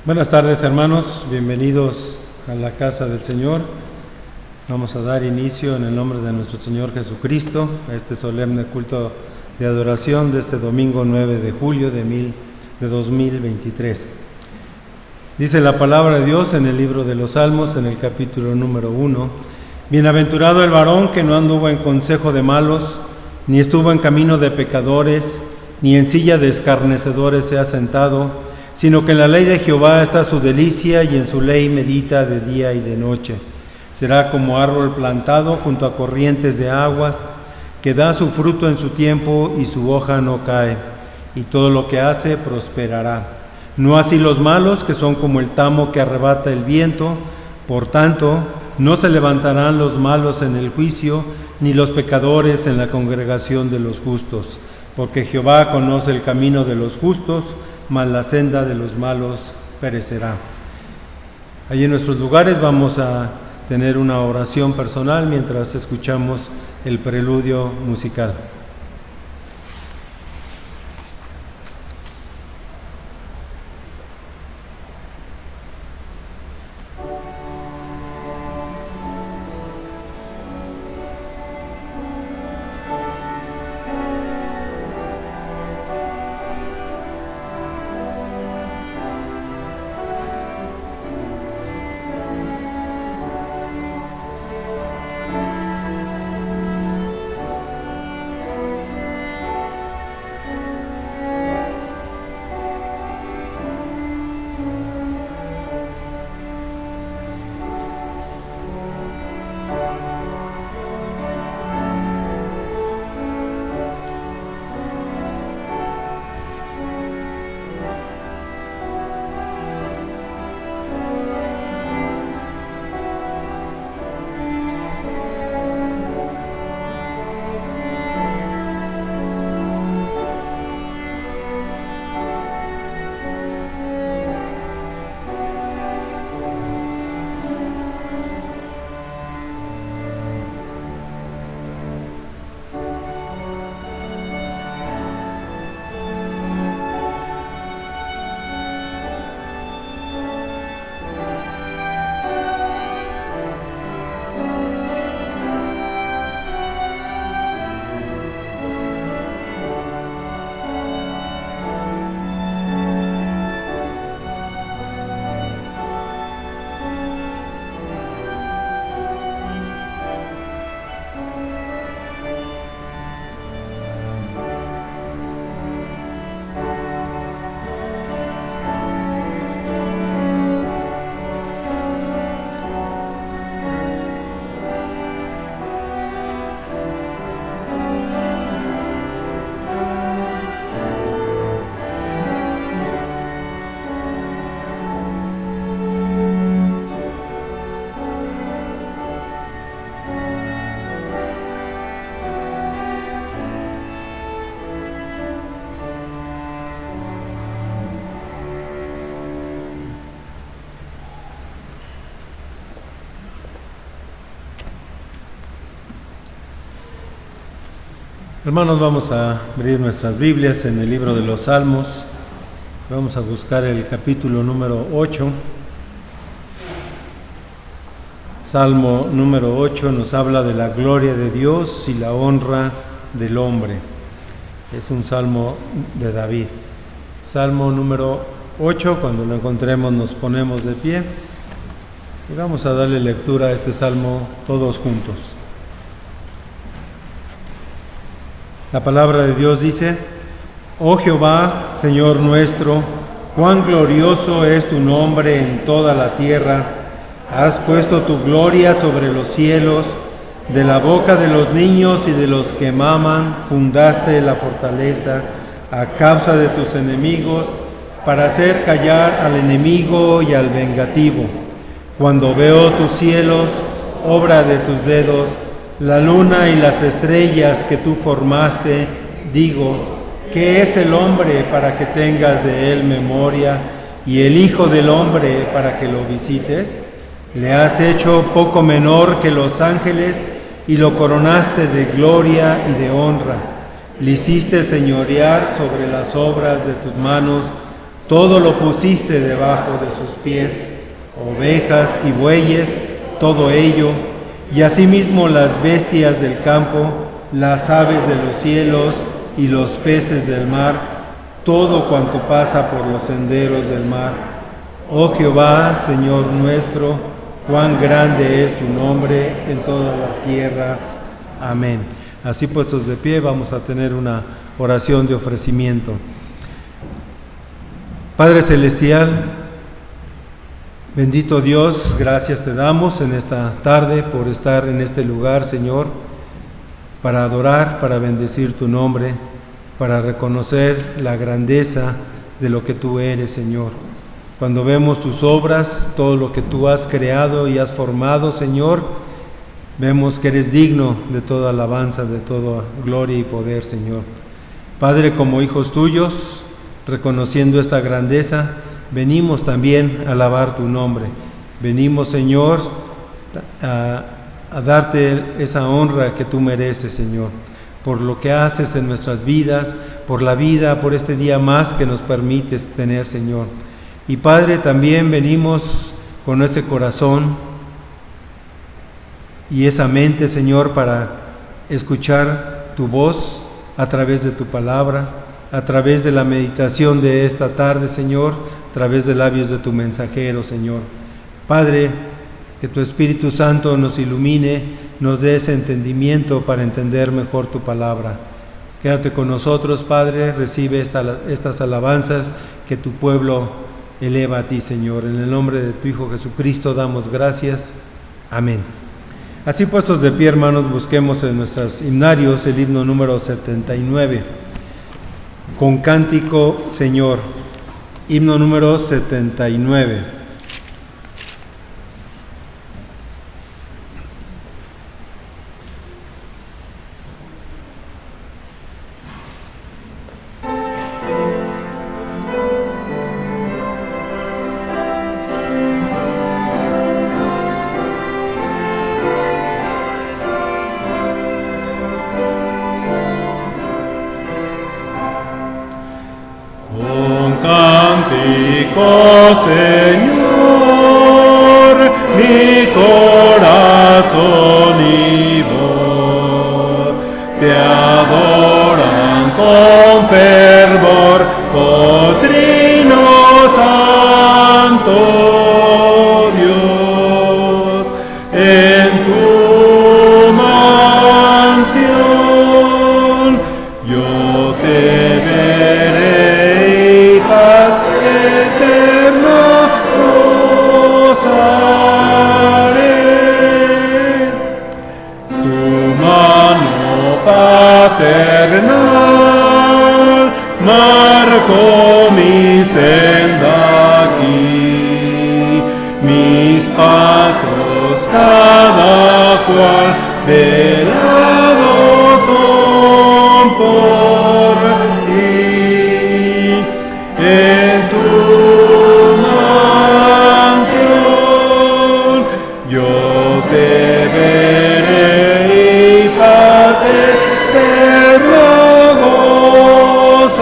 Buenas tardes, hermanos, bienvenidos a la casa del Señor. Vamos a dar inicio en el nombre de nuestro Señor Jesucristo a este solemne culto de adoración de este domingo 9 de julio de 2023. Dice la palabra de Dios en el libro de los Salmos, en el capítulo número 1: Bienaventurado el varón que no anduvo en consejo de malos, ni estuvo en camino de pecadores, ni en silla de escarnecedores se ha sentado, sino que en la ley de Jehová está su delicia, y en su ley medita de día y de noche. Será como árbol plantado junto a corrientes de aguas, que da su fruto en su tiempo y su hoja no cae, y todo lo que hace prosperará. No así los malos, que son como el tamo que arrebata el viento. Por tanto, no se levantarán los malos en el juicio, ni los pecadores en la congregación de los justos, porque Jehová conoce el camino de los justos, mas la senda de los malos perecerá. Allí en nuestros lugares vamos a tener una oración personal mientras escuchamos el preludio musical. Hermanos, vamos a abrir nuestras Biblias en el libro de los Salmos. Vamos a buscar el capítulo número 8. Salmo número 8 nos habla de la gloria de Dios y la honra del hombre. Es un salmo de David. Salmo número 8, cuando lo encontremos nos ponemos de pie y vamos a darle lectura a este salmo todos juntos. La palabra de Dios dice: Oh Jehová, Señor nuestro, cuán glorioso es tu nombre en toda la tierra. Has puesto tu gloria sobre los cielos. De la boca de los niños y de los que maman fundaste la fortaleza a causa de tus enemigos, para hacer callar al enemigo y al vengativo. Cuando veo tus cielos, obra de tus dedos, la luna y las estrellas que tú formaste, digo: ¿qué es el hombre para que tengas de él memoria, y el hijo del hombre para que lo visites? Le has hecho poco menor que los ángeles, y lo coronaste de gloria y de honra. Le hiciste señorear sobre las obras de tus manos. Todo lo pusiste debajo de sus pies, ovejas y bueyes, todo ello, y asimismo las bestias del campo, las aves de los cielos y los peces del mar, todo cuanto pasa por los senderos del mar. Oh Jehová, Señor nuestro, cuán grande es tu nombre en toda la tierra. Amén. Así puestos de pie, vamos a tener una oración de ofrecimiento. Padre Celestial, bendito Dios, gracias te damos en esta tarde por estar en este lugar, Señor, para adorar, para bendecir tu nombre, para reconocer la grandeza de lo que tú eres, Señor. Cuando vemos tus obras, todo lo que tú has creado y has formado, Señor, vemos que eres digno de toda alabanza, de toda gloria y poder, Señor. Padre, como hijos tuyos, reconociendo esta grandeza, venimos también a alabar tu nombre. Venimos, Señor, a darte esa honra que tú mereces, Señor, por lo que haces en nuestras vidas, por la vida, por este día más que nos permites tener, Señor. Y Padre, también venimos con ese corazón y esa mente, Señor, para escuchar tu voz a través de tu palabra, a través de la meditación de esta tarde, Señor, a través de labios de tu mensajero, Señor. Padre, que tu Espíritu Santo nos ilumine, nos dé ese entendimiento para entender mejor tu palabra. Quédate con nosotros, Padre, recibe estas alabanzas que tu pueblo eleva a ti, Señor. En el nombre de tu Hijo Jesucristo damos gracias. Amén. Así puestos de pie, hermanos, busquemos en nuestros himnarios el himno número 79. Con cántico, Señor. Himno número 79. Señor, mi corazón y voz te adoran con fervor, oh Trino Santo Dios, en tu mansión yo te veré y paz eterna gozaré. Tu mano paternal marcó mi senda aquí, mis pasos cada cual velados son por ti. En tu mansión yo te veré y paz eterna gozaré.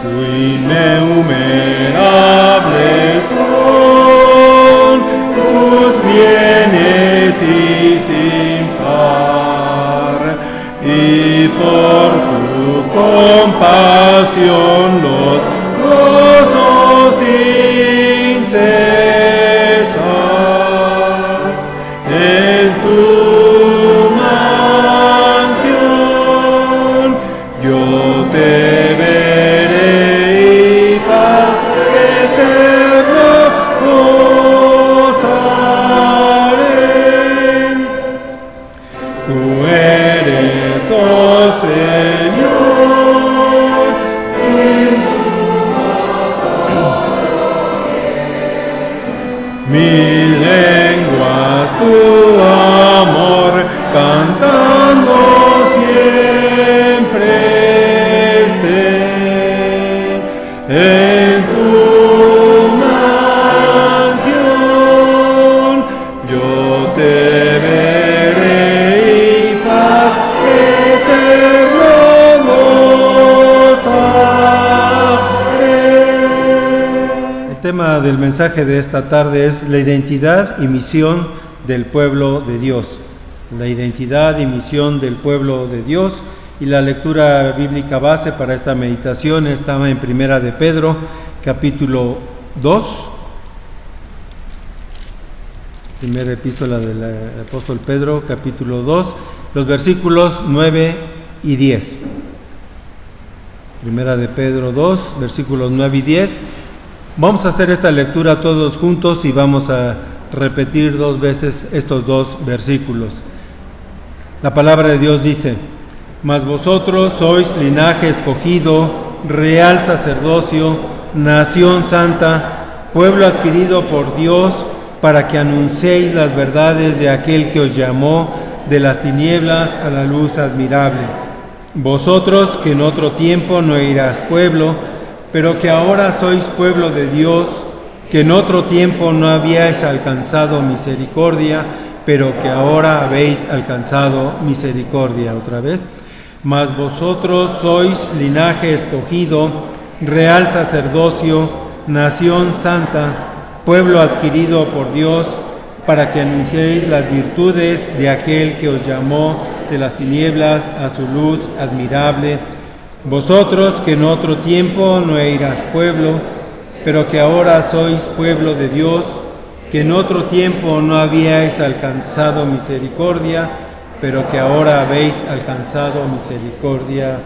Tu innumerables son tus bienes y sin par, y por tu compasión los gozos sin cesar. En tu mansión yo te veré y paz eterna gozaré. Tú eres, oh Señor, mil lenguas tu amor cantando siempre estén. En tu mansión yo te veré y paz eterna gozaré. tema del mensaje de esta tarde es la identidad y misión del pueblo de Dios. La identidad y misión del pueblo de Dios. Y la lectura bíblica base para esta meditación estaba en Primera de Pedro, capítulo 2. Primera epístola del apóstol Pedro, capítulo 2, los versículos 9 y 10. Primera de Pedro 2, versículos 9 y 10. Vamos a hacer esta lectura todos juntos y vamos a repetir 2 veces estos 2 versículos. La palabra de Dios dice: mas vosotros sois linaje escogido, real sacerdocio, nación santa, pueblo adquirido por Dios, para que anunciéis las verdades de aquel que os llamó de las tinieblas a la luz admirable. Vosotros que en otro tiempo no erais pueblo, pero que ahora sois pueblo de Dios, que en otro tiempo no habíais alcanzado misericordia, pero que ahora habéis alcanzado misericordia. Otra vez. Mas vosotros sois linaje escogido, real sacerdocio, nación santa, pueblo adquirido por Dios, para que anunciéis las virtudes de aquel que os llamó de las tinieblas a su luz admirable. Vosotros que en otro tiempo no erais pueblo, pero que ahora sois pueblo de Dios, que en otro tiempo no habíais alcanzado misericordia, pero que ahora habéis alcanzado misericordia.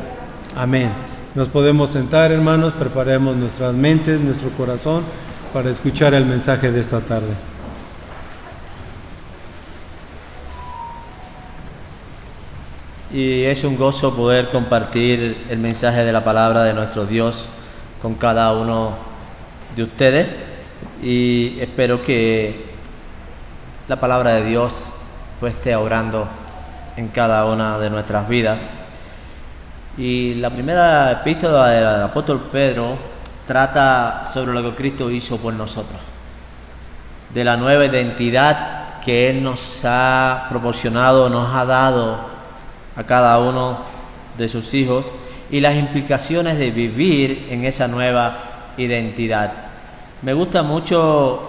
Amén. Nos podemos sentar, hermanos, preparemos nuestras mentes, nuestro corazón, para escuchar el mensaje de esta tarde. Y es un gozo poder compartir el mensaje de la palabra de nuestro Dios con cada uno de ustedes, y espero que la palabra de Dios pues esté obrando en cada una de nuestras vidas. Y la primera epístola del apóstol Pedro trata sobre lo que Cristo hizo por nosotros, de la nueva identidad que Él nos ha proporcionado, nos ha dado a cada uno de sus hijos, y las implicaciones de vivir en esa nueva identidad. Me gusta mucho,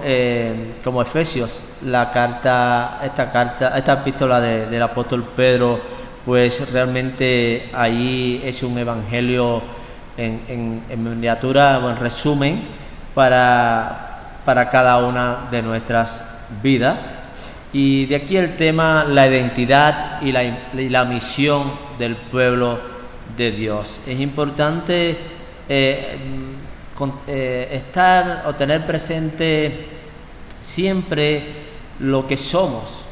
como Efesios, esta epístola del apóstol Pedro, pues realmente ahí es un evangelio en miniatura o en resumen para cada una de nuestras vidas. Y de aquí el tema, la identidad y la misión del pueblo de Dios. Es importante estar o tener presente siempre lo que somos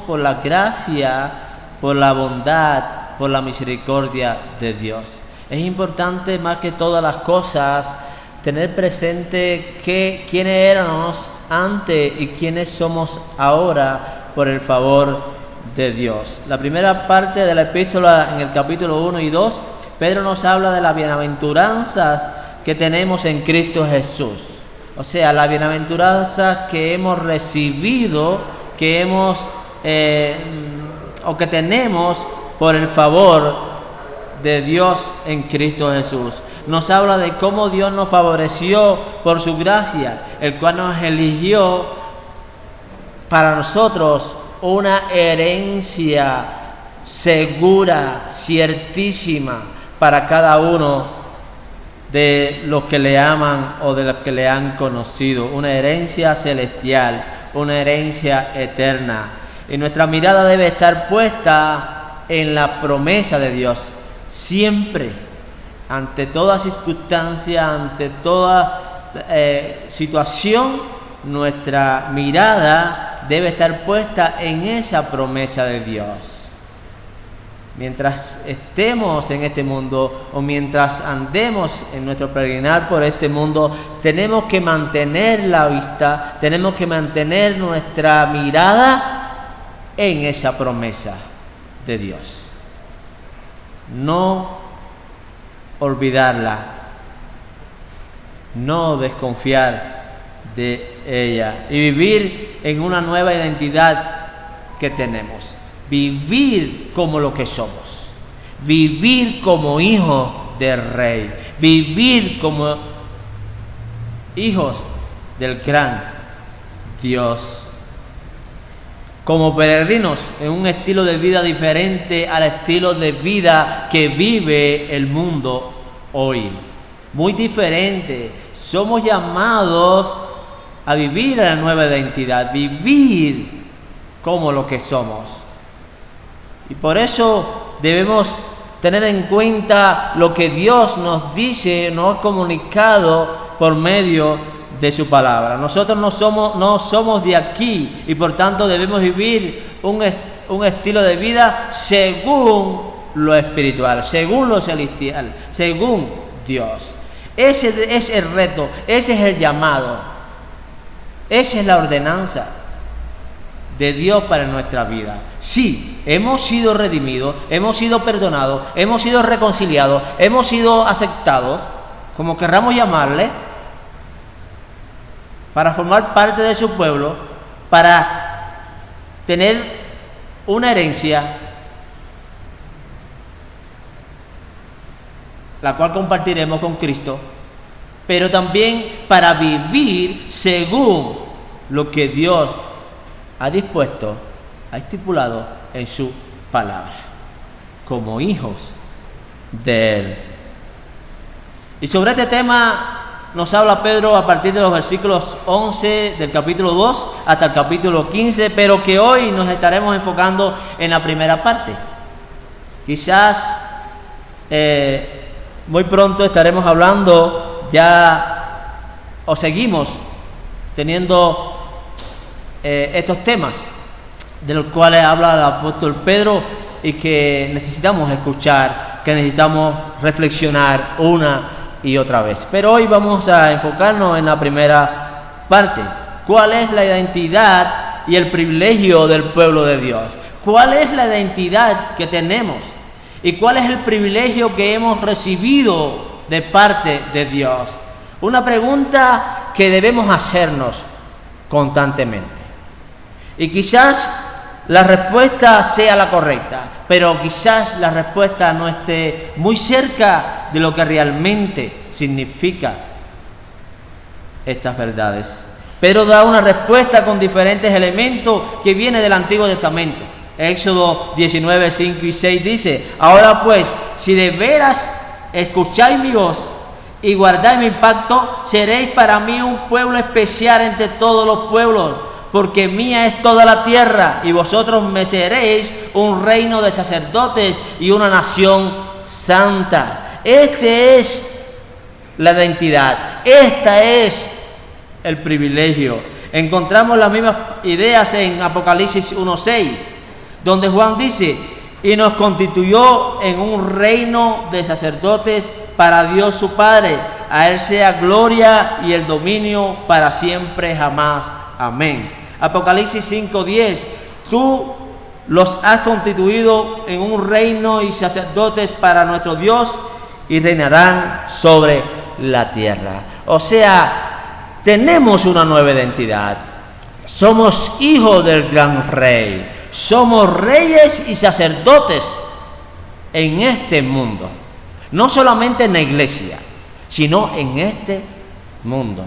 por la gracia, por la bondad, por la misericordia de Dios. Es importante más que todas las cosas tener presente quiénes éramos antes y quiénes somos ahora por el favor de Dios. La primera parte de la epístola, en el capítulo 1 y 2, Pedro nos habla de las bienaventuranzas que tenemos en Cristo Jesús. O sea, las bienaventuranzas que hemos recibido, que tenemos por el favor de Dios en Cristo Jesús. Nos habla de cómo Dios nos favoreció por su gracia, el cual nos eligió para nosotros una herencia segura, ciertísima, para cada uno de los que le aman o de los que le han conocido. Una herencia celestial, una herencia eterna. Y nuestra mirada debe estar puesta en la promesa de Dios. Siempre, ante toda circunstancia, ante toda situación, nuestra mirada debe estar puesta en esa promesa de Dios. Mientras estemos en este mundo o mientras andemos en nuestro peregrinar por este mundo, tenemos que mantener la vista, tenemos que mantener nuestra mirada en esa promesa de Dios. No olvidarla, no desconfiar de ella y vivir en una nueva identidad que tenemos. Vivir como lo que somos, vivir como hijos del Rey, vivir como hijos del gran Dios. Como peregrinos en un estilo de vida diferente al estilo de vida que vive el mundo hoy. Muy diferente. Somos llamados a vivir en la nueva identidad, vivir como lo que somos. Y por eso debemos tener en cuenta lo que Dios nos dice, nos ha comunicado por medio de su palabra. Nosotros no somos de aquí y por tanto debemos vivir un estilo de vida según lo espiritual, según lo celestial, según Dios. Ese es el reto, ese es el llamado, esa es la ordenanza de Dios para nuestra vida. Sí, hemos sido redimidos, hemos sido perdonados, hemos sido reconciliados, hemos sido aceptados, como querramos llamarle, para formar parte de su pueblo, para tener una herencia, la cual compartiremos con Cristo, pero también para vivir según lo que Dios ha dispuesto, ha estipulado en su palabra, como hijos de Él. Y sobre este tema nos habla Pedro a partir de los versículos 11 del capítulo 2 hasta el capítulo 15, pero que hoy nos estaremos enfocando en la primera parte. Quizás muy pronto estaremos hablando ya, o seguimos teniendo estos temas de los cuales habla el apóstol Pedro y que necesitamos escuchar, que necesitamos reflexionar una y otra vez. Pero hoy vamos a enfocarnos en la primera parte. ¿Cuál es la identidad y el privilegio del pueblo de Dios? ¿Cuál es la identidad que tenemos? ¿Y cuál es el privilegio que hemos recibido de parte de Dios? Una pregunta que debemos hacernos constantemente. Y quizás la respuesta sea la correcta, pero quizás la respuesta no esté muy cerca de lo que realmente significa estas verdades. Pedro da una respuesta con diferentes elementos que viene del Antiguo Testamento. Éxodo 19, 5 y 6 dice: ahora pues, si de veras escucháis mi voz y guardáis mi pacto, seréis para mí un pueblo especial entre todos los pueblos, porque mía es toda la tierra, y vosotros me seréis un reino de sacerdotes y una nación santa. Este es la identidad, esta es el privilegio. Encontramos las mismas ideas en Apocalipsis 1:6, donde Juan dice: y nos constituyó en un reino de sacerdotes para Dios su Padre. A Él sea gloria y el dominio para siempre jamás. Amén. Apocalipsis 5:10, tú los has constituido en un reino y sacerdotes para nuestro Dios y reinarán sobre la tierra. O sea, tenemos una nueva identidad. Somos hijos del gran rey. Somos reyes y sacerdotes en este mundo. No solamente en la iglesia, sino en este mundo.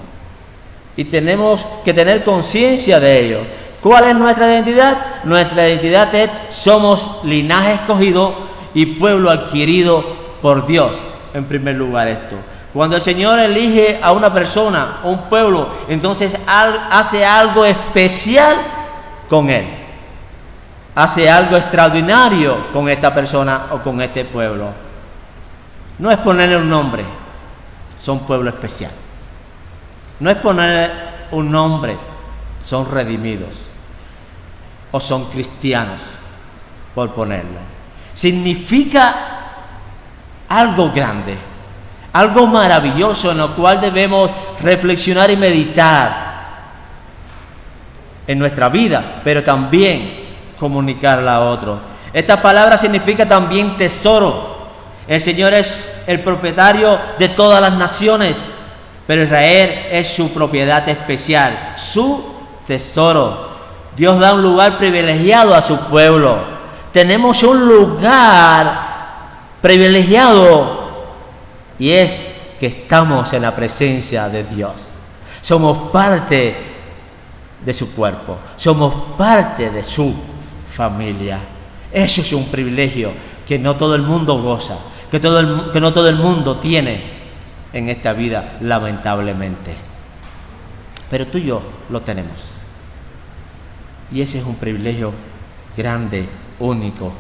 Y tenemos que tener conciencia de ello. ¿Cuál es nuestra identidad? Nuestra identidad es: somos linaje escogido y pueblo adquirido por Dios. En primer lugar, esto. Cuando el Señor elige a una persona, un pueblo, entonces hace algo especial con él. Hace algo extraordinario con esta persona o con este pueblo. No es ponerle un nombre, son pueblo especial. No es ponerle un nombre, son redimidos o son cristianos, por ponerlo. Significa algo grande, algo maravilloso en lo cual debemos reflexionar y meditar en nuestra vida, pero también comunicarla a otros. Esta palabra significa también tesoro. El Señor es el propietario de todas las naciones, pero Israel es su propiedad especial, su tesoro. Dios da un lugar privilegiado a su pueblo. Tenemos un lugar privilegiado y es que estamos en la presencia de Dios. somos parte de su cuerpo, somos parte de su familia. Eso es un privilegio que no todo el mundo goza, que no todo el mundo tiene en esta vida, lamentablemente. Pero tú y yo lo tenemos. Y ese es un privilegio grande, único.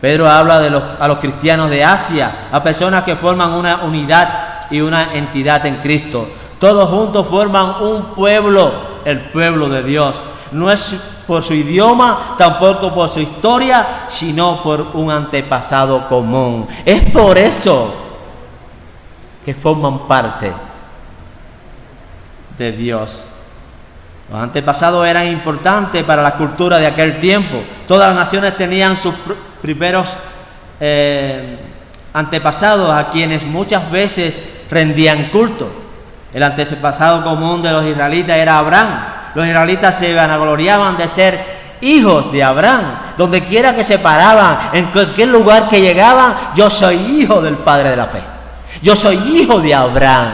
Pedro habla a los cristianos de Asia, a personas que forman una unidad y una entidad en Cristo. Todos juntos forman un pueblo, el pueblo de Dios. No es por su idioma, tampoco por su historia, sino por un antepasado común. Es por eso que forman parte de Dios. Los antepasados eran importantes para la cultura de aquel tiempo. Todas las naciones tenían sus primeros antepasados a quienes muchas veces rendían culto. El antepasado común de los israelitas era Abraham. Los israelitas se vanagloriaban de ser hijos de Abraham. Donde quiera que se paraban, en cualquier lugar que llegaban, yo soy hijo del Padre de la fe. Yo soy hijo de Abraham,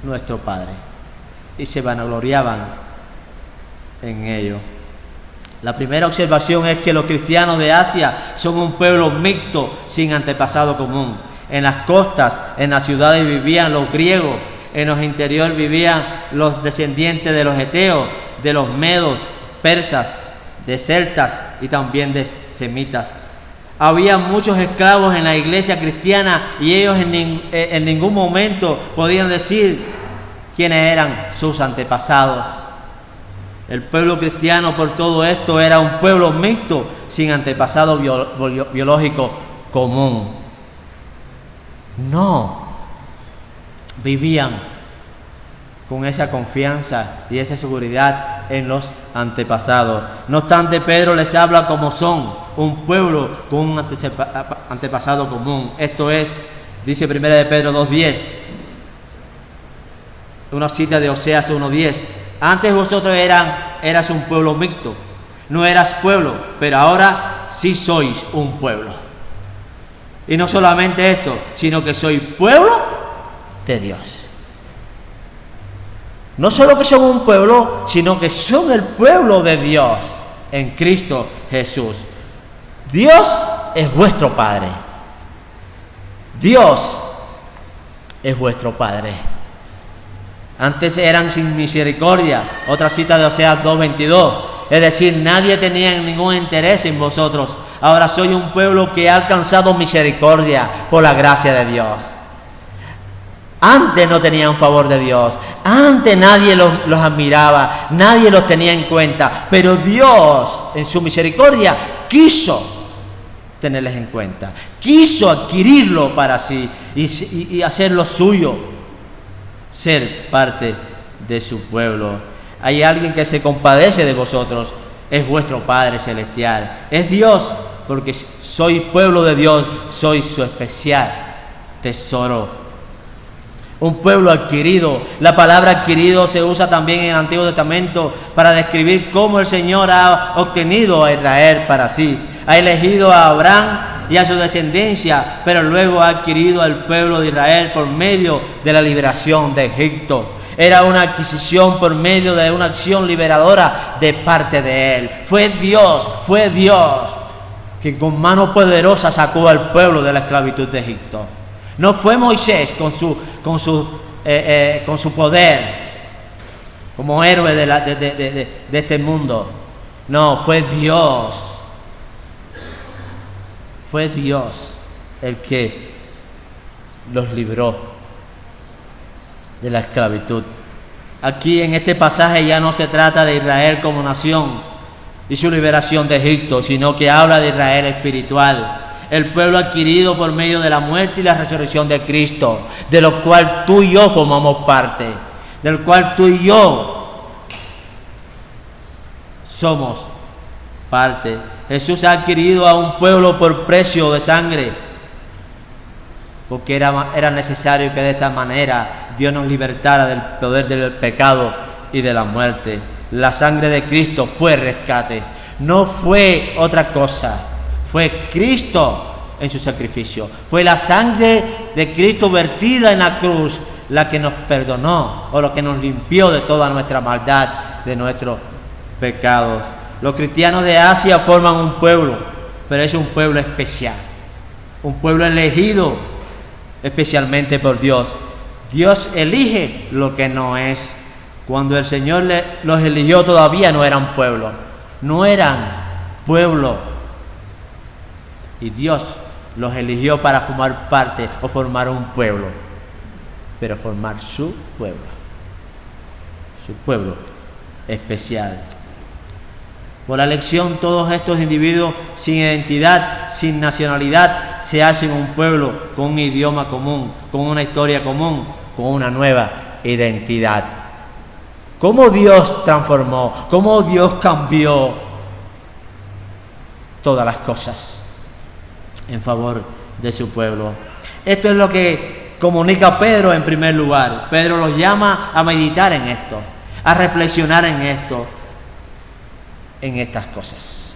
nuestro Padre. Y se vanagloriaban en ello. La primera observación es que los cristianos de Asia son un pueblo mixto sin antepasado común. En las costas, en las ciudades vivían los griegos, en los interiores vivían los descendientes de los eteos, de los medos, persas, de celtas y también de semitas. Había muchos esclavos en la iglesia cristiana y ellos en ningún momento podían decir quiénes eran sus antepasados. El pueblo cristiano por todo esto era un pueblo mixto sin antepasado biológico común. No vivían con esa confianza y esa seguridad en los antepasados. No obstante, Pedro les habla como son, un pueblo con un antepasado común. Esto es, dice 1 de Pedro 2:10, una cita de Oseas 1:10. Antes vosotros eras un pueblo mixto, no eras pueblo, pero ahora sí sois un pueblo. Y no solamente esto, sino que soy pueblo de Dios. No solo que son un pueblo, sino que son el pueblo de Dios en Cristo Jesús. Dios es vuestro Padre. Dios es vuestro Padre. Antes eran sin misericordia. Otra cita de Oseas 2:22. Es decir, nadie tenía ningún interés en vosotros. Ahora soy un pueblo que ha alcanzado misericordia por la gracia de Dios. Antes no tenían favor de Dios. Antes nadie los admiraba. Nadie los tenía en cuenta. Pero Dios, en su misericordia, quiso tenerles en cuenta. Quiso adquirirlo para sí y hacerlo suyo. Ser parte de su pueblo. Hay alguien que se compadece de vosotros. Es vuestro Padre Celestial. Es Dios, porque soy pueblo de Dios. Soy su especial tesoro. Un pueblo adquirido. La palabra adquirido se usa también en el Antiguo Testamento para describir cómo el Señor ha obtenido a Israel para sí. Ha elegido a Abraham y a su descendencia, pero luego ha adquirido al pueblo de Israel por medio de la liberación de Egipto. Era una adquisición por medio de una acción liberadora de parte de Él. Fue Dios que con mano poderosa sacó al pueblo de la esclavitud de Egipto. No fue Moisés con su poder como héroe de este mundo. No, fue Dios. Fue Dios el que los libró de la esclavitud. Aquí en este pasaje ya no se trata de Israel como nación y su liberación de Egipto, sino que habla de Israel espiritual. El pueblo adquirido por medio de la muerte y la resurrección de Cristo, de lo cual tú y yo formamos parte, del cual tú y yo somos parte. Jesús ha adquirido a un pueblo por precio de sangre, porque era necesario que de esta manera Dios nos libertara del poder del pecado y de la muerte. La sangre de Cristo fue rescate, no fue otra cosa. Fue Cristo en su sacrificio. Fue la sangre de Cristo vertida en la cruz la que nos perdonó o lo que nos limpió de toda nuestra maldad, de nuestros pecados. Los cristianos de Asia forman un pueblo, pero es un pueblo especial, un pueblo elegido especialmente por Dios. Dios elige lo que no es. Cuando el Señor los eligió todavía no eran pueblo, y Dios los eligió para formar parte o formar un pueblo, pero formar su pueblo especial. Por la elección, todos estos individuos sin identidad, sin nacionalidad, se hacen un pueblo con un idioma común, con una historia común, con una nueva identidad. ¿Cómo Dios transformó? ¿Cómo Dios cambió todas las cosas en favor de su pueblo? Esto es lo que comunica Pedro en primer lugar. Pedro los llama a meditar en esto, a reflexionar en esto, en estas cosas.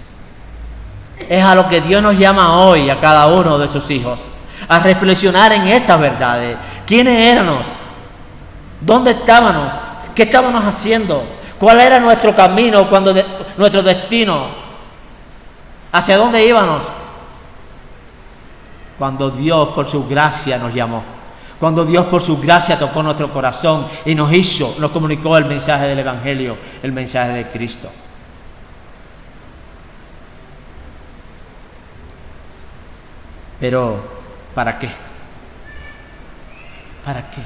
Es a lo que Dios nos llama hoy a cada uno de sus hijos, a reflexionar en estas verdades. ¿Quiénes éramos? ¿Dónde estábamos? ¿Qué estábamos haciendo? ¿Cuál era nuestro camino, nuestro destino? ¿Hacia dónde íbamos? Cuando Dios por su gracia nos llamó, cuando Dios por su gracia tocó nuestro corazón y nos comunicó el mensaje del Evangelio, el mensaje de Cristo. Pero, ¿para qué? ¿Para qué?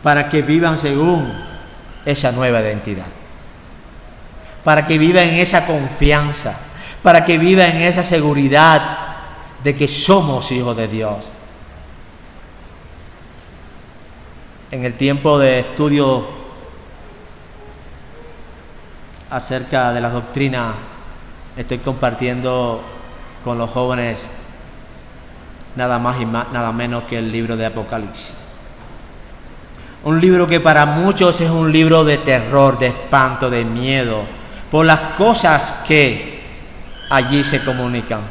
Para que vivan según esa nueva identidad. Para que vivan en esa confianza. Para que vivan en esa seguridad de que somos hijos de Dios. En el tiempo de estudio acerca de las doctrinas, estoy compartiendo con los jóvenes nada más y nada menos que el libro de Apocalipsis. Un libro que para muchos es un libro de terror, de espanto, de miedo, por las cosas que allí se comunican.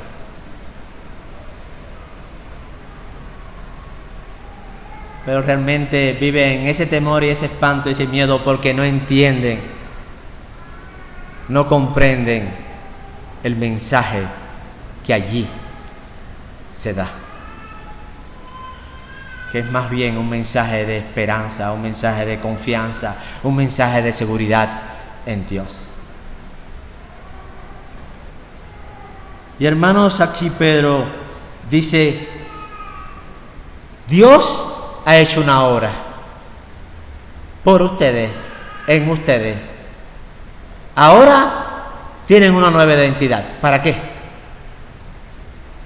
Pero realmente viven ese temor y ese espanto, ese miedo, porque no entienden, no comprenden el mensaje que allí se da, que es más bien un mensaje de esperanza, un mensaje de confianza, un mensaje de seguridad en Dios. Y hermanos, aquí Pedro dice, Dios ha hecho una obra por ustedes, en ustedes. Ahora tienen una nueva identidad. ¿Para qué?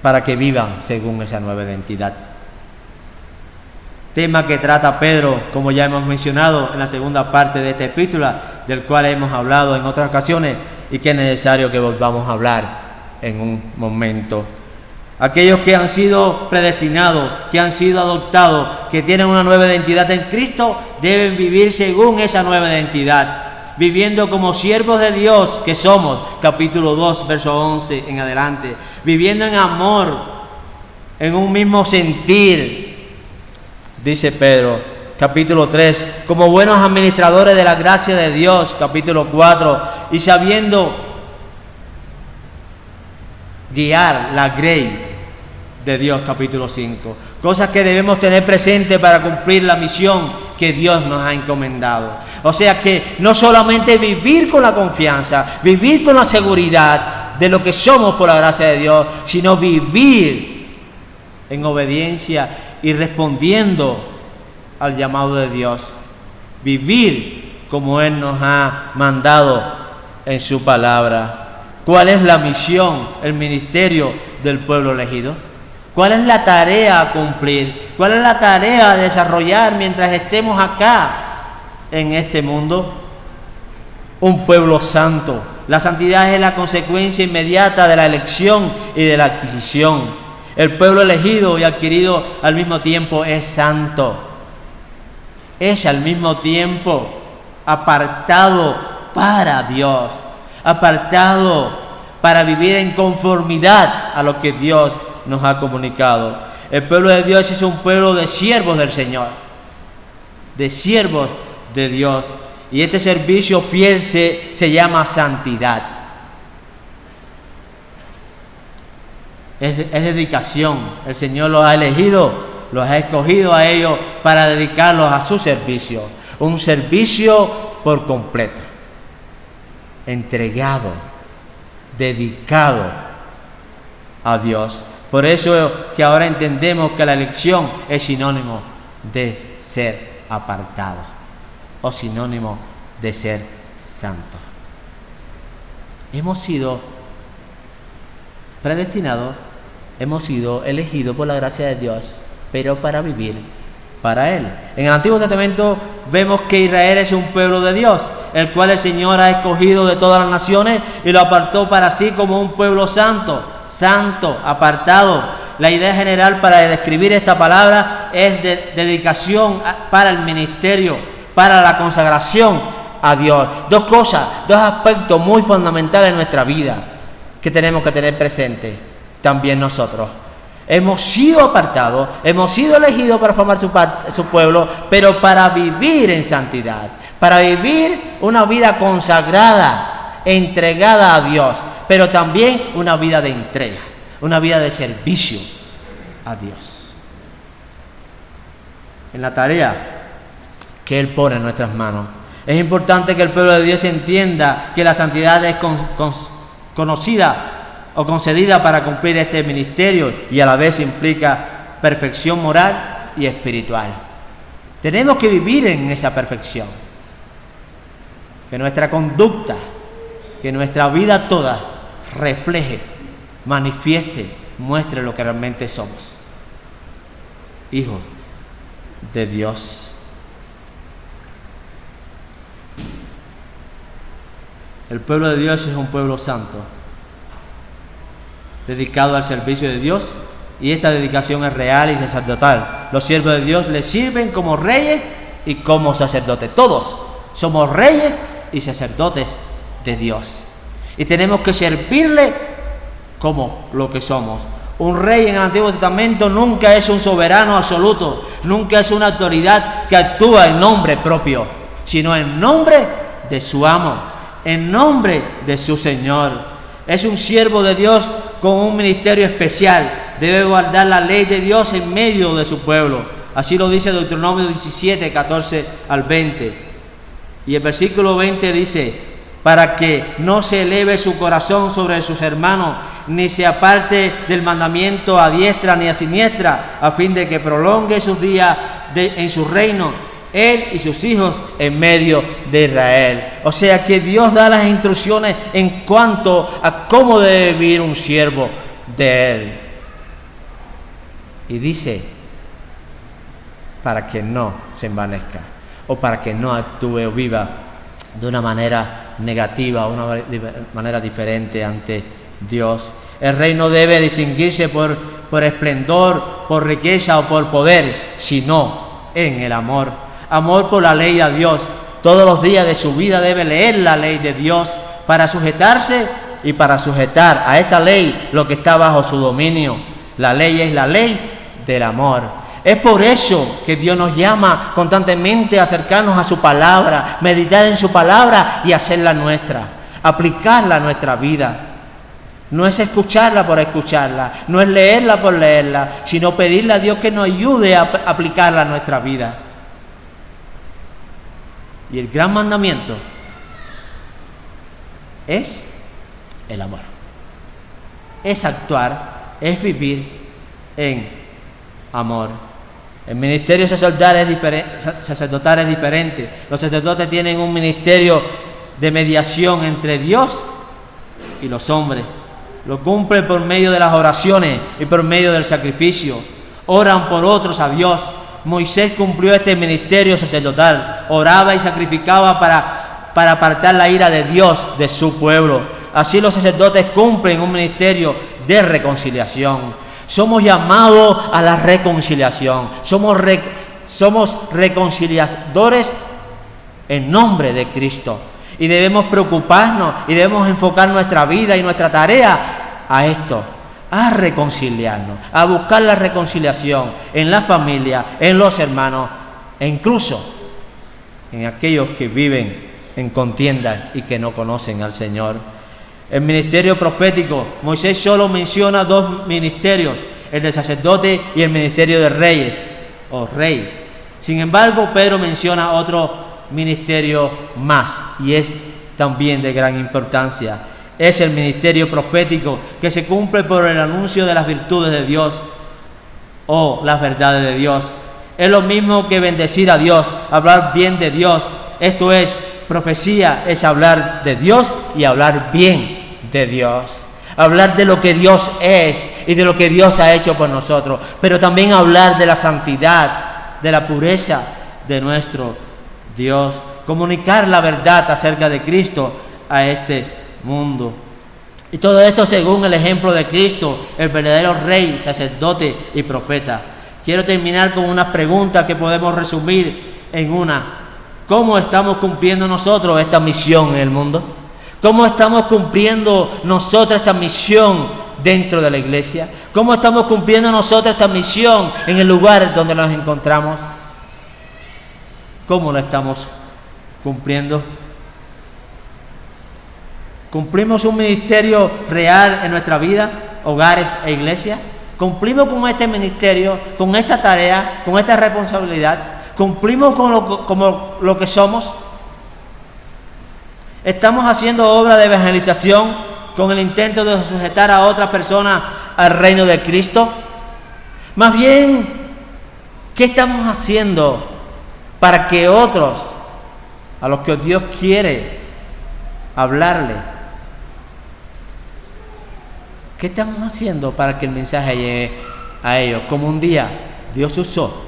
Para que vivan según esa nueva identidad. Tema que trata Pedro, como ya hemos mencionado en la segunda parte de esta epístola, del cual hemos hablado en otras ocasiones y que es necesario que volvamos a hablar en un momento. Aquellos que han sido predestinados, que han sido adoptados, que tienen una nueva identidad en Cristo, deben vivir según esa nueva identidad, viviendo como siervos de Dios que somos, capítulo 2, verso 11 en adelante, viviendo en amor, en un mismo sentir, dice Pedro, capítulo 3, como buenos administradores de la gracia de Dios, capítulo 4, y sabiendo guiar la grey de Dios, capítulo 5. Cosas que debemos tener presente para cumplir la misión que Dios nos ha encomendado. O sea que no solamente vivir con la confianza, vivir con la seguridad de lo que somos por la gracia de Dios, sino vivir en obediencia y respondiendo al llamado de Dios. Vivir como Él nos ha mandado en su palabra. ¿Cuál es la misión, el ministerio del pueblo elegido? ¿Cuál es la tarea a cumplir? ¿Cuál es la tarea a desarrollar mientras estemos acá en este mundo? Un pueblo santo. La santidad es la consecuencia inmediata de la elección y de la adquisición. El pueblo elegido y adquirido al mismo tiempo es santo. Es al mismo tiempo apartado para Dios, apartado para vivir en conformidad a lo que Dios nos ha comunicado. El pueblo de Dios es un pueblo de siervos del Señor, de siervos de Dios. Y este servicio fiel se llama santidad. Es dedicación. El Señor los ha elegido, los ha escogido a ellos para dedicarlos a su servicio. Un servicio por completo, entregado, dedicado a Dios. Por eso que ahora entendemos que la elección es sinónimo de ser apartado o sinónimo de ser santo. Hemos sido predestinados, hemos sido elegidos por la gracia de Dios, pero para vivir para Él. En el Antiguo Testamento vemos que Israel es un pueblo de Dios, el cual el Señor ha escogido de todas las naciones y lo apartó para sí como un pueblo santo, apartado. La idea general para describir esta palabra es de dedicación para el ministerio, para la consagración a Dios. Dos cosas, dos aspectos muy fundamentales en nuestra vida que tenemos que tener presente también nosotros. Hemos sido apartados, hemos sido elegidos para formar su pueblo, pero para vivir en santidad, para vivir una vida consagrada, entregada a Dios, pero también una vida de entrega, una vida de servicio a Dios. En la tarea que Él pone en nuestras manos, es importante que el pueblo de Dios entienda que la santidad es conocida o concedida para cumplir este ministerio y a la vez implica perfección moral y espiritual. Tenemos que vivir en esa perfección. Que nuestra conducta, que nuestra vida toda refleje, manifieste, muestre lo que realmente somos. Hijos de Dios. El pueblo de Dios es un pueblo santo, dedicado al servicio de Dios, y esta dedicación es real y sacerdotal. Los siervos de Dios le sirven como reyes y como sacerdotes. Todos somos reyes y sacerdotes de Dios, y tenemos que servirle como lo que somos. Un rey en el Antiguo Testamento nunca es un soberano absoluto, nunca es una autoridad que actúa en nombre propio, sino en nombre de su amo, en nombre de su Señor. Es un siervo de Dios con un ministerio especial. Debe guardar la ley de Dios en medio de su pueblo. Así lo dice Deuteronomio 17, 14 al 20. Y el versículo 20 dice: para que no se eleve su corazón sobre sus hermanos, ni se aparte del mandamiento a diestra ni a siniestra, a fin de que prolongue sus días en su reino, él y sus hijos en medio de Israel. O sea que Dios da las instrucciones en cuanto a cómo debe vivir un siervo de Él. Y dice, para que no se envanezca, o para que no actúe o viva de una manera negativa, una manera diferente ante Dios. El rey no debe distinguirse por esplendor, por riqueza o por poder, sino en el amor. Amor por la ley de Dios. Todos los días de su vida debe leer la ley de Dios para sujetarse y para sujetar a esta ley lo que está bajo su dominio. La ley es la ley del amor. Es por eso que Dios nos llama constantemente a acercarnos a su palabra, meditar en su palabra y hacerla nuestra, aplicarla a nuestra vida. No es escucharla por escucharla, no es leerla por leerla, sino pedirle a Dios que nos ayude a aplicarla a nuestra vida. Y el gran mandamiento es el amor. Es actuar, es vivir en amor. El ministerio sacerdotal es diferente. Los sacerdotes tienen un ministerio de mediación entre Dios y los hombres. Lo cumplen por medio de las oraciones y por medio del sacrificio. Oran por otros a Dios. Moisés cumplió este ministerio sacerdotal, oraba y sacrificaba para apartar la ira de Dios de su pueblo. Así los sacerdotes cumplen un ministerio de reconciliación. Somos llamados a la reconciliación, somos reconciliadores en nombre de Cristo, y debemos preocuparnos y debemos enfocar nuestra vida y nuestra tarea a esto, a reconciliarnos, a buscar la reconciliación en la familia, en los hermanos e incluso en aquellos que viven en contienda y que no conocen al Señor. El ministerio profético, Moisés solo menciona 2 ministerios, el de sacerdote y el ministerio de reyes o rey. Sin embargo, Pedro menciona otro ministerio más y es también de gran importancia. Es el ministerio profético que se cumple por el anuncio de las virtudes de Dios o las verdades de Dios. Es lo mismo que bendecir a Dios, hablar bien de Dios. Esto es, profecía es hablar de Dios y hablar bien de Dios. Hablar de lo que Dios es y de lo que Dios ha hecho por nosotros, pero también hablar de la santidad, de la pureza de nuestro Dios. Comunicar la verdad acerca de Cristo a este mundo. Y todo esto según el ejemplo de Cristo, el verdadero rey, sacerdote y profeta. Quiero terminar con unas preguntas que podemos resumir en una. ¿Cómo estamos cumpliendo nosotros esta misión en el mundo? ¿Cómo estamos cumpliendo nosotros esta misión dentro de la iglesia? ¿Cómo estamos cumpliendo nosotros esta misión en el lugar donde nos encontramos? ¿Cómo la estamos cumpliendo? ¿Cumplimos un ministerio real en nuestra vida, hogares e iglesias? ¿Cumplimos con este ministerio, con esta tarea, con esta responsabilidad? ¿Cumplimos con lo que somos? ¿Estamos haciendo obra de evangelización con el intento de sujetar a otras personas al reino de Cristo? Más bien, ¿qué estamos haciendo para que otros, a los que Dios quiere hablarle, qué estamos haciendo para que el mensaje llegue a ellos? Como un día Dios usó,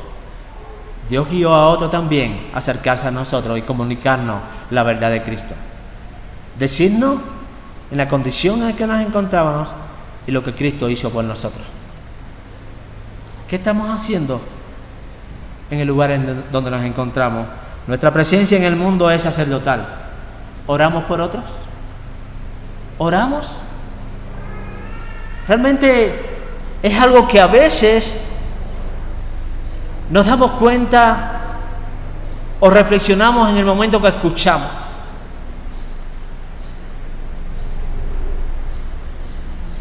Dios guió a otro también a acercarse a nosotros y comunicarnos la verdad de Cristo. Decirnos en la condición en la que nos encontrábamos y lo que Cristo hizo por nosotros. ¿Qué estamos haciendo en el lugar donde nos encontramos? Nuestra presencia en el mundo es sacerdotal. ¿Oramos por otros? ¿Oramos? Realmente es algo que a veces nos damos cuenta o reflexionamos en el momento que escuchamos.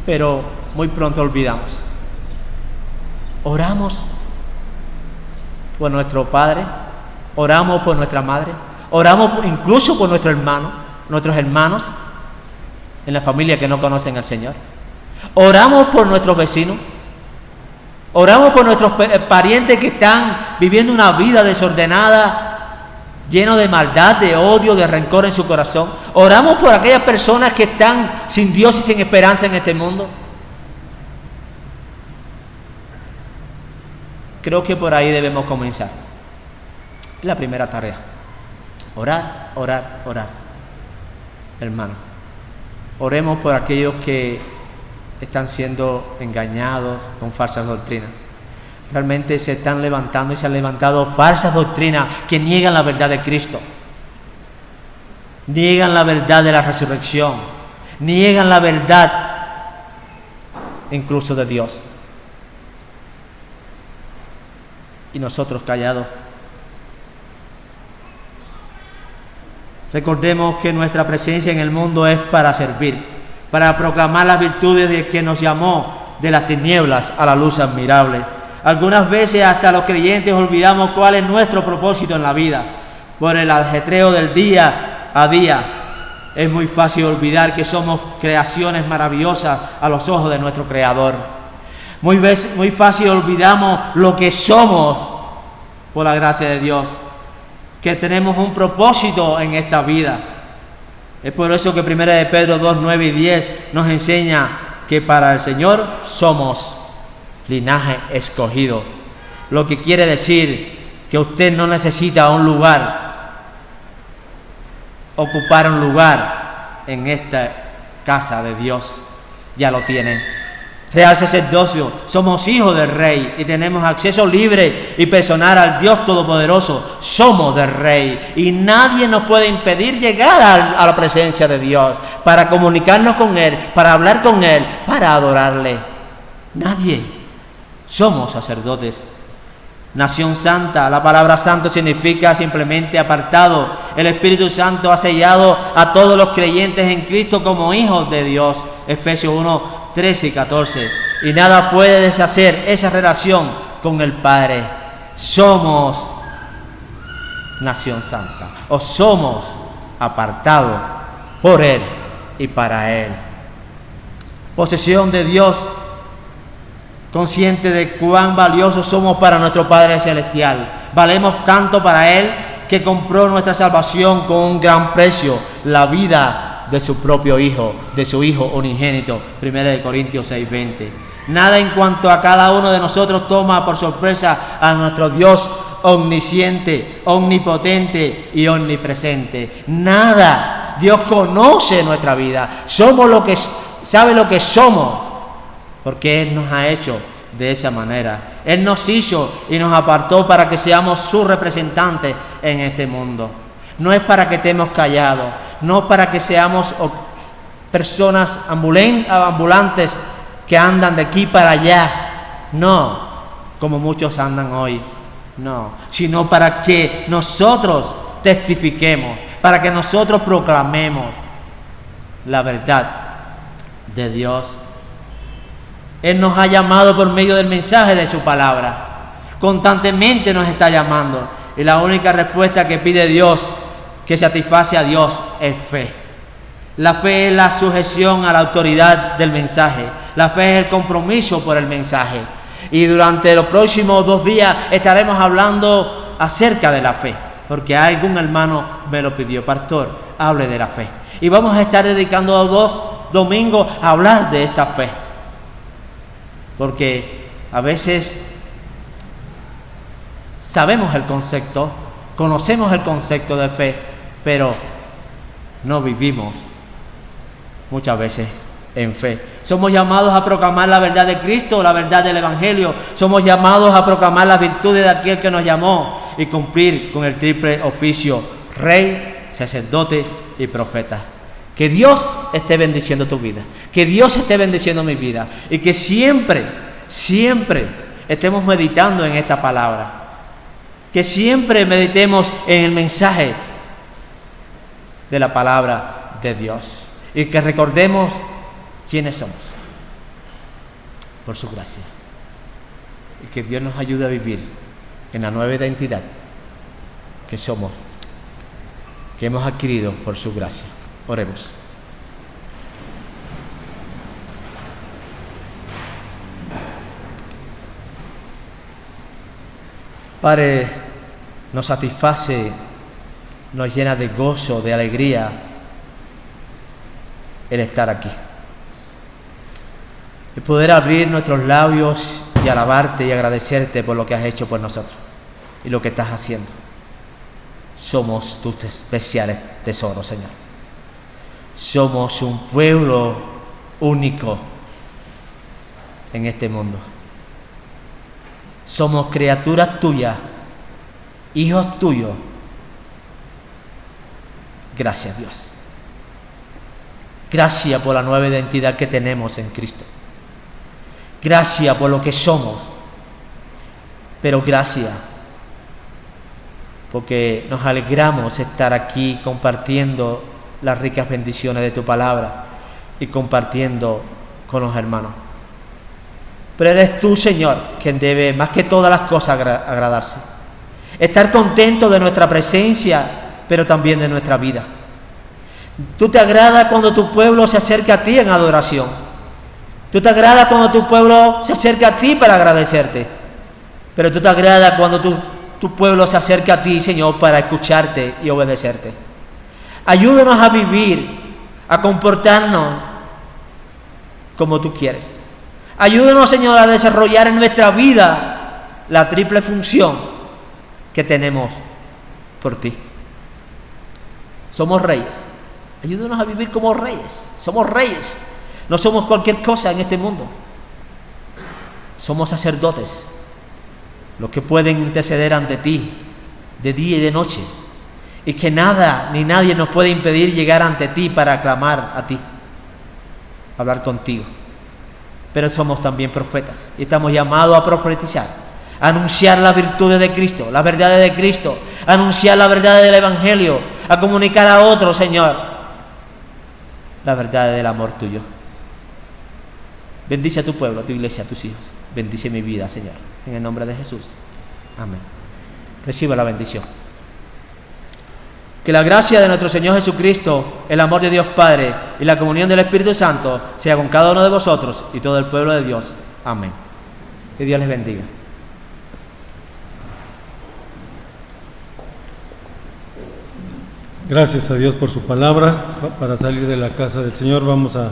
Pero muy pronto olvidamos. Oramos por nuestro padre, oramos por nuestra madre, oramos incluso por nuestros hermanos en la familia que no conocen al Señor. Oramos por nuestros vecinos, oramos por nuestros parientes que están viviendo una vida desordenada, lleno de maldad, de odio, de rencor en su corazón. Oramos por aquellas personas que están sin Dios y sin esperanza en este mundo. Creo que por ahí debemos comenzar. Es la primera tarea. Orar, orar, orar. Hermano, oremos por aquellos que están siendo engañados con falsas doctrinas. Realmente se están levantando y se han levantado falsas doctrinas que niegan la verdad de Cristo. Niegan la verdad de la resurrección. Niegan la verdad incluso de Dios. Y nosotros callados. Recordemos que nuestra presencia en el mundo es para servir, para proclamar las virtudes de quien nos llamó de las tinieblas a la luz admirable. Algunas veces hasta los creyentes olvidamos cuál es nuestro propósito en la vida. Por el ajetreo del día a día, es muy fácil olvidar que somos creaciones maravillosas a los ojos de nuestro Creador. Muy fácil olvidamos lo que somos por la gracia de Dios, que tenemos un propósito en esta vida. Es por eso que 1 de Pedro 2, 9 y 10 nos enseña que para el Señor somos linaje escogido. Lo que quiere decir que usted no necesita un lugar, ocupar un lugar en esta casa de Dios. Ya lo tiene. Real sacerdocio, somos hijos del Rey y tenemos acceso libre y personal al Dios Todopoderoso. Somos del Rey y nadie nos puede impedir llegar a la presencia de Dios para comunicarnos con Él, para hablar con Él, para adorarle. Nadie. Somos sacerdotes. Nación santa, la palabra santo significa simplemente apartado. El Espíritu Santo ha sellado a todos los creyentes en Cristo como hijos de Dios. Efesios 1, 13 y 14. Y nada puede deshacer esa relación con el Padre. Somos nación santa, o somos apartados por Él y para Él. Posesión de Dios, consciente de cuán valiosos somos para nuestro Padre Celestial. Valemos tanto para Él que compró nuestra salvación con un gran precio, la vida de su propio Hijo, de su Hijo unigénito. 1 Corintios 6:20. Nada en cuanto a cada uno de nosotros toma por sorpresa a nuestro Dios omnisciente, omnipotente y omnipresente. Nada. Dios conoce nuestra vida. Sabe lo que somos, porque Él nos ha hecho de esa manera. Él nos hizo y nos apartó para que seamos sus representantes en este mundo. No es para que estemos callados, no para que seamos personas ambulantes que andan de aquí para allá. No, como muchos andan hoy. No, sino para que nosotros testifiquemos, para que nosotros proclamemos la verdad de Dios. Él nos ha llamado por medio del mensaje de su palabra. Constantemente nos está llamando. Y la única respuesta que pide Dios, que satisface a Dios, es fe. La fe es la sujeción a la autoridad del mensaje. La fe es el compromiso por el mensaje. Y durante los próximos 2 días estaremos hablando acerca de la fe, porque algún hermano me lo pidió: pastor, hable de la fe. Y vamos a estar dedicando 2 domingos a hablar de esta fe, porque a veces sabemos el concepto, conocemos el concepto de fe, pero no vivimos muchas veces en fe. Somos llamados a proclamar la verdad de Cristo, la verdad del Evangelio. Somos llamados a proclamar las virtudes de aquel que nos llamó y cumplir con el triple oficio: rey, sacerdote y profeta. Que Dios esté bendiciendo tu vida, que Dios esté bendiciendo mi vida, y que siempre estemos meditando en esta palabra, que siempre meditemos en el mensaje de la palabra de Dios, y que recordemos quiénes somos por su gracia, y que Dios nos ayude a vivir en la nueva identidad que somos, que hemos adquirido por su gracia. Oremos. Padre, nos satisface, nos llena de gozo, de alegría el estar aquí, el poder abrir nuestros labios y alabarte y agradecerte por lo que has hecho por nosotros y lo que estás haciendo. Somos tus especiales tesoros, Señor. Somos un pueblo único en este mundo. Somos criaturas tuyas, hijos tuyos. Gracias, Dios. Gracias por la nueva identidad que tenemos en Cristo. Gracias por lo que somos. Pero gracias porque nos alegramos estar aquí compartiendo las ricas bendiciones de tu palabra y compartiendo con los hermanos. Pero eres tú, Señor, quien debe más que todas las cosas agradarse. Estar contento de nuestra presencia, pero también de nuestra vida. Tú te agradas cuando tu pueblo se acerca a ti en adoración. Tú te agradas cuando tu pueblo se acerca a ti para agradecerte. Pero tú te agradas cuando tu pueblo se acerca a ti, Señor, para escucharte y obedecerte. Ayúdanos a vivir, a comportarnos como tú quieres. Ayúdanos, Señor, a desarrollar en nuestra vida la triple función que tenemos por ti. Somos reyes. Ayúdanos a vivir como reyes. Somos reyes. No somos cualquier cosa en este mundo. Somos sacerdotes, los que pueden interceder ante ti de día y de noche, y que nada ni nadie nos puede impedir llegar ante ti para clamar a ti, hablar contigo. pero somos también profetas y estamos llamados a profetizar, a anunciar las virtudes de Cristo, las verdades de Cristo, a anunciar la verdad del Evangelio, a comunicar a otros, Señor, la verdad del amor tuyo. Bendice a tu pueblo, a tu iglesia, a tus hijos. Bendice mi vida, Señor, en el nombre de Jesús. Amén. Reciba la bendición. Que la gracia de nuestro Señor Jesucristo, el amor de Dios Padre y la comunión del Espíritu Santo sea con cada uno de vosotros y todo el pueblo de Dios. Amén. Que Dios les bendiga. Gracias a Dios por su palabra. Para salir de la casa del Señor vamos a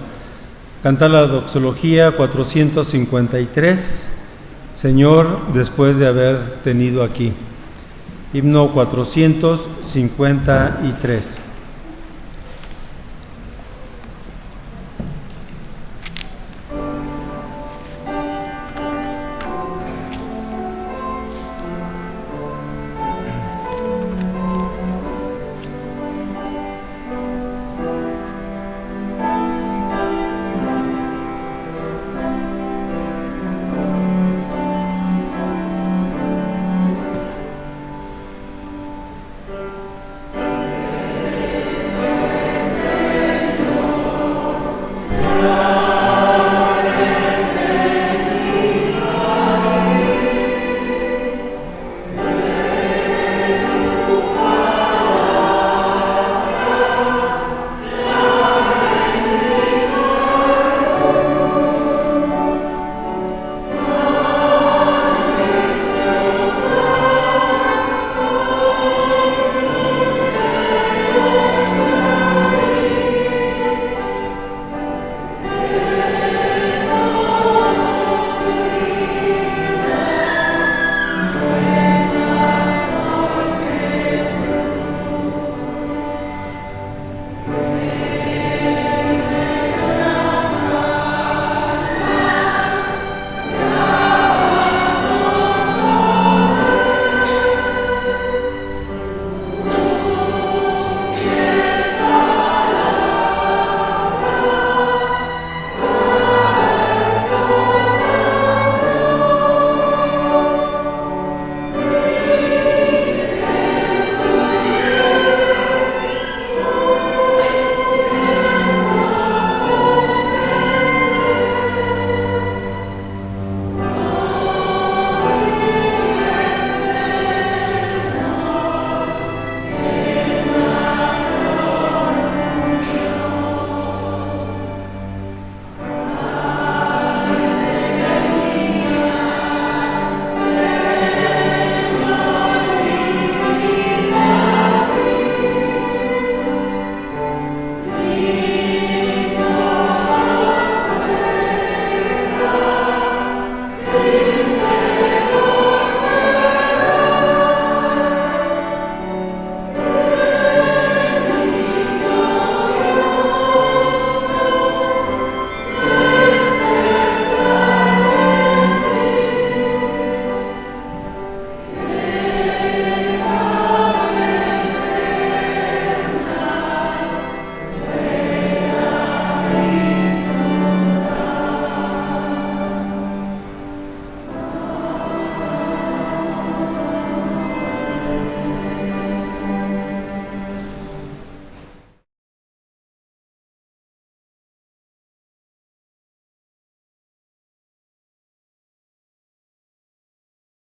cantar la doxología 453, Señor, después de haber tenido aquí. Himno 453.